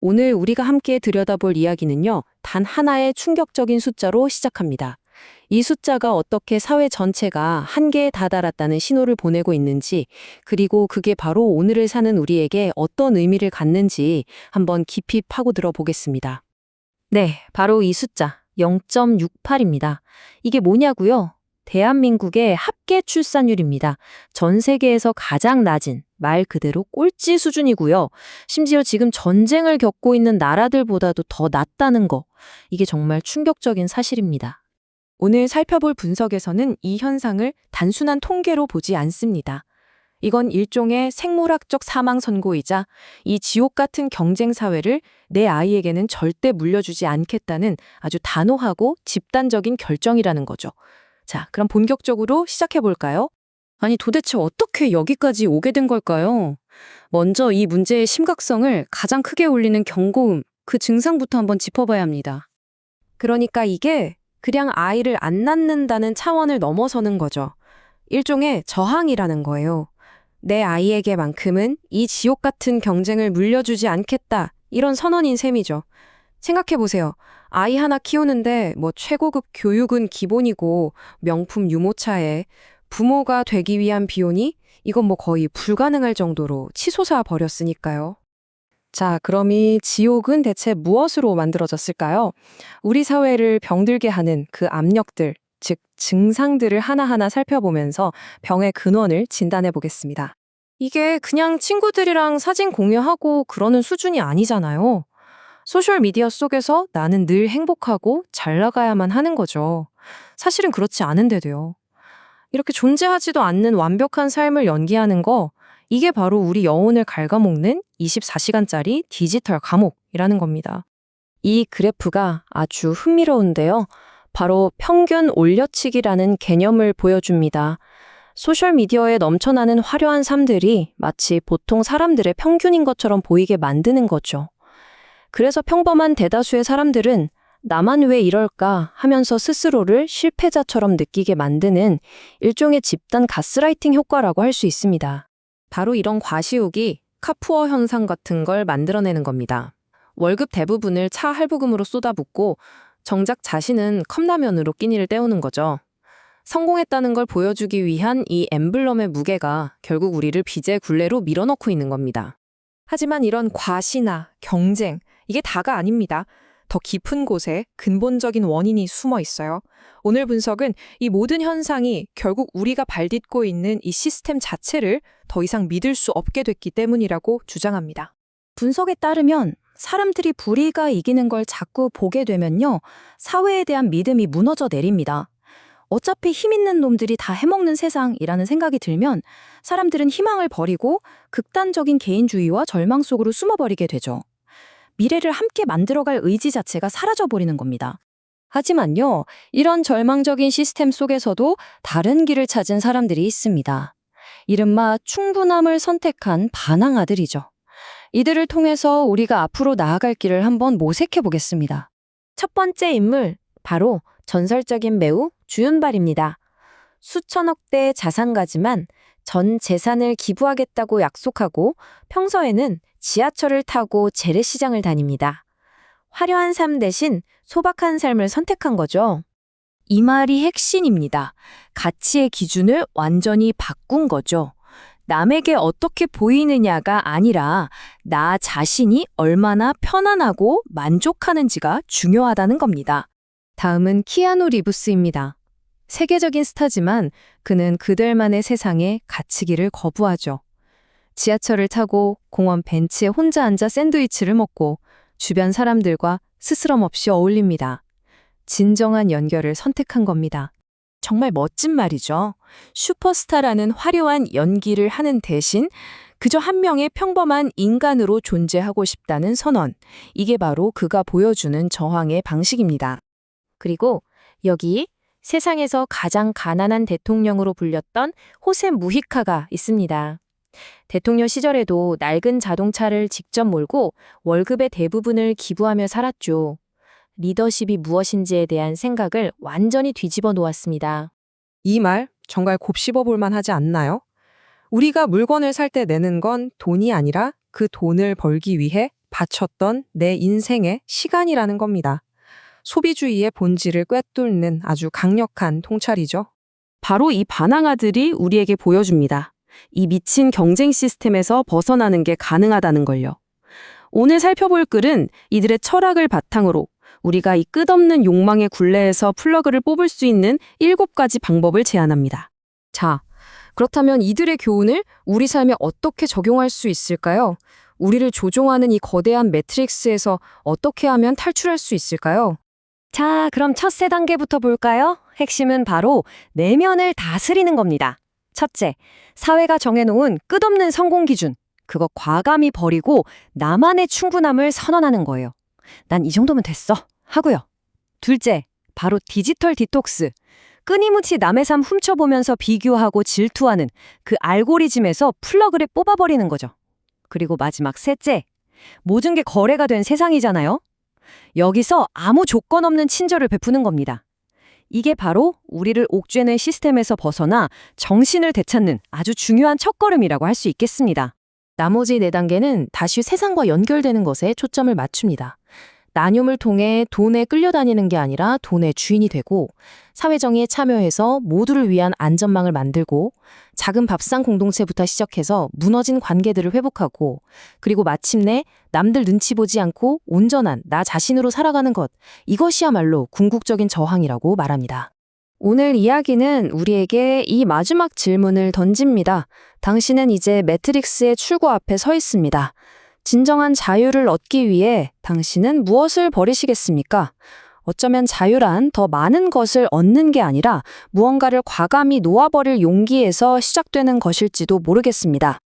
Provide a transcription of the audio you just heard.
오늘 우리가 함께 들여다볼 이야기는요, 단 하나의 충격적인 숫자로 시작합니다. 이 숫자가 어떻게 사회 전체가 한계에 다다랐다는 신호를 보내고 있는지, 그리고 그게 바로 오늘을 사는 우리에게 어떤 의미를 갖는지 한번 깊이 파고들어 보겠습니다. 네, 바로 이 숫자 0.68입니다. 이게 뭐냐고요? 대한민국의 합계 출산율입니다. 전 세계에서 가장 낮은, 말 그대로 꼴찌 수준이고요. 심지어 지금 전쟁을 겪고 있는 나라들보다도 더 낮다는 거. 이게 정말 충격적인 사실입니다. 오늘 살펴볼 분석에서는 이 현상을 단순한 통계로 보지 않습니다. 이건 일종의 생물학적 사망 선고이자 이 지옥 같은 경쟁 사회를 내 아이에게는 절대 물려주지 않겠다는 아주 단호하고 집단적인 결정이라는 거죠. 자, 그럼 본격적으로 시작해 볼까요? 아니, 도대체 어떻게 여기까지 오게 된 걸까요? 먼저 이 문제의 심각성을 가장 크게 울리는 경고음, 그 증상부터 한번 짚어봐야 합니다. 그러니까 이게 그냥 아이를 안 낳는다는 차원을 넘어서는 거죠. 일종의 저항이라는 거예요. 내 아이에게만큼은 이 지옥 같은 경쟁을 물려주지 않겠다. 이런 선언인 셈이죠. 생각해보세요. 아이 하나 키우는데 최고급 교육은 기본이고 명품 유모차에 부모가 되기 위한 비용이 이건 거의 불가능할 정도로 치솟아 버렸으니까요. 자, 그럼 이 지옥은 대체 무엇으로 만들어졌을까요? 우리 사회를 병들게 하는 그 압력들, 즉 증상들을 하나하나 살펴보면서 병의 근원을 진단해 보겠습니다. 이게 그냥 친구들이랑 사진 공유하고 그러는 수준이 아니잖아요. 소셜미디어 속에서 나는 늘 행복하고 잘 나가야만 하는 거죠. 사실은 그렇지 않은데도요. 이렇게 존재하지도 않는 완벽한 삶을 연기하는 거, 이게 바로 우리 영혼을 갉아먹는 24시간짜리 디지털 감옥이라는 겁니다. 이 그래프가 아주 흥미로운데요. 바로 평균 올려치기라는 개념을 보여줍니다. 소셜미디어에 넘쳐나는 화려한 삶들이 마치 보통 사람들의 평균인 것처럼 보이게 만드는 거죠. 그래서 평범한 대다수의 사람들은 나만 왜 이럴까 하면서 스스로를 실패자처럼 느끼게 만드는 일종의 집단 가스라이팅 효과라고 할 수 있습니다. 바로 이런 과시욕이 카푸어 현상 같은 걸 만들어내는 겁니다. 월급 대부분을 차 할부금으로 쏟아붓고 정작 자신은 컵라면으로 끼니를 때우는 거죠. 성공했다는 걸 보여주기 위한 이 엠블럼의 무게가 결국 우리를 빚의 굴레로 밀어넣고 있는 겁니다. 하지만 이런 과시나 경쟁, 이게 다가 아닙니다. 더 깊은 곳에 근본적인 원인이 숨어 있어요. 오늘 분석은 이 모든 현상이 결국 우리가 발딛고 있는 이 시스템 자체를 더 이상 믿을 수 없게 됐기 때문이라고 주장합니다. 분석에 따르면 사람들이 불의가 이기는 걸 자꾸 보게 되면요, 사회에 대한 믿음이 무너져 내립니다. 어차피 힘 있는 놈들이 다 해먹는 세상이라는 생각이 들면 사람들은 희망을 버리고 극단적인 개인주의와 절망 속으로 숨어버리게 되죠. 미래를 함께 만들어갈 의지 자체가 사라져버리는 겁니다. 하지만요, 이런 절망적인 시스템 속에서도 다른 길을 찾은 사람들이 있습니다. 이른바 충분함을 선택한 반항아들이죠. 이들을 통해서 우리가 앞으로 나아갈 길을 한번 모색해 보겠습니다. 첫 번째 인물, 바로 전설적인 배우 주윤발입니다. 수천억 대의 자산가지만 전 재산을 기부하겠다고 약속하고 평소에는 지하철을 타고 재래시장을 다닙니다. 화려한 삶 대신 소박한 삶을 선택한 거죠. 이 말이 핵심입니다. 가치의 기준을 완전히 바꾼 거죠. 남에게 어떻게 보이느냐가 아니라 나 자신이 얼마나 편안하고 만족하는지가 중요하다는 겁니다. 다음은 키아누 리브스입니다. 세계적인 스타지만 그는 그들만의 세상에 갇히기를 거부하죠. 지하철을 타고 공원 벤치에 혼자 앉아 샌드위치를 먹고 주변 사람들과 스스럼 없이 어울립니다. 진정한 연결을 선택한 겁니다. 정말 멋진 말이죠. 슈퍼스타라는 화려한 연기를 하는 대신 그저 한 명의 평범한 인간으로 존재하고 싶다는 선언. 이게 바로 그가 보여주는 저항의 방식입니다. 그리고 여기 세상에서 가장 가난한 대통령으로 불렸던 호세 무히카가 있습니다. 대통령 시절에도 낡은 자동차를 직접 몰고 월급의 대부분을 기부하며 살았죠. 리더십이 무엇인지에 대한 생각을 완전히 뒤집어 놓았습니다. 이 말 정말 곱씹어 볼 만하지 않나요? 우리가 물건을 살 때 내는 건 돈이 아니라 그 돈을 벌기 위해 바쳤던 내 인생의 시간이라는 겁니다. 소비주의의 본질을 꿰뚫는 아주 강력한 통찰이죠. 바로 이 반항아들이 우리에게 보여줍니다. 이 미친 경쟁 시스템에서 벗어나는 게 가능하다는 걸요. 오늘 살펴볼 글은 이들의 철학을 바탕으로 우리가 이 끝없는 욕망의 굴레에서 플러그를 뽑을 수 있는 7가지 방법을 제안합니다. 자, 그렇다면 이들의 교훈을 우리 삶에 어떻게 적용할 수 있을까요? 우리를 조종하는 이 거대한 매트릭스에서 어떻게 하면 탈출할 수 있을까요? 자, 그럼 첫 세 단계부터 볼까요? 핵심은 바로 내면을 다스리는 겁니다. 첫째, 사회가 정해놓은 끝없는 성공 기준. 그거 과감히 버리고 나만의 충분함을 선언하는 거예요. 난 이 정도면 됐어. 하고요. 둘째, 바로 디지털 디톡스. 끊임없이 남의 삶 훔쳐보면서 비교하고 질투하는 그 알고리즘에서 플러그를 뽑아버리는 거죠. 그리고 마지막 셋째, 모든 게 거래가 된 세상이잖아요. 여기서 아무 조건 없는 친절을 베푸는 겁니다. 이게 바로 우리를 옥죄는 시스템에서 벗어나 정신을 되찾는 아주 중요한 첫걸음이라고 할 수 있겠습니다. 나머지 4단계는 다시 세상과 연결되는 것에 초점을 맞춥니다. 나눔을 통해 돈에 끌려다니는 게 아니라 돈의 주인이 되고, 사회정의에 참여해서 모두를 위한 안전망을 만들고, 작은 밥상 공동체부터 시작해서 무너진 관계들을 회복하고, 그리고 마침내 남들 눈치 보지 않고 온전한 나 자신으로 살아가는 것, 이것이야말로 궁극적인 저항이라고 말합니다. 오늘 이야기는 우리에게 이 마지막 질문을 던집니다. 당신은 이제 매트릭스의 출구 앞에 서 있습니다. 진정한 자유를 얻기 위해 당신은 무엇을 버리시겠습니까? 어쩌면 자유란 더 많은 것을 얻는 게 아니라 무언가를 과감히 놓아버릴 용기에서 시작되는 것일지도 모르겠습니다.